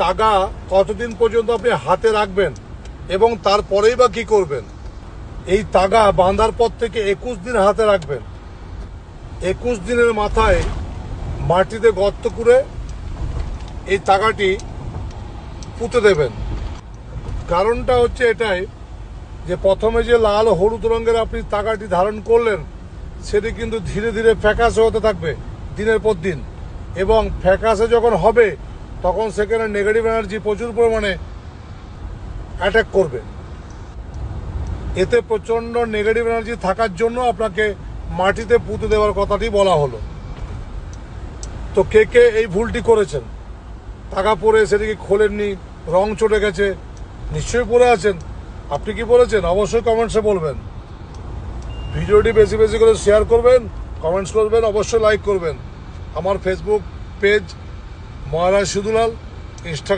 তাগা কতদিন পর্যন্ত আপনি হাতে রাখবেন এবং তারপরেই বা কি করবেন? এই তাগা বাঁধার পর থেকে 21 দিন হাতে রাখবেন। 21 দিনের মাথায় মাটিতে গর্ত করে এই তাগাটি পুঁতে দেবেন। কারণটা হচ্ছে এটাই যে প্রথমে যে লাল হলুদ রঙের আপনি তাগাটি ধারণ করলেন সেটি কিন্তু ধীরে ধীরে ফ্যাকাশে হতে থাকবে দিনের পর দিন, এবং ফ্যাকাশে যখন হবে তখন সেখানে নেগেটিভ এনার্জি প্রচুর পরিমাণে অ্যাটাক করবে। এতে প্রচণ্ড নেগেটিভ এনার্জি থাকার জন্য আপনাকে মাটিতে পুঁতে দেওয়ার কথাটি বলা হলো। তো কে কে এই ভুলটি করেছেন? টাকা পরে সেটিকে খোলেননি, রং চটে গেছে, নিশ্চয়ই পরে আছেন। আপনি কি বলেছেন? অবশ্যই কমেন্টসে বলবেন। ভিডিওটি বেশি বেশি করে শেয়ার করবেন, কমেন্টস করবেন, অবশ্যই লাইক করবেন। আমার ফেসবুক পেজ মহারাজ সিধুলাল, ইনস্টাগ্রাম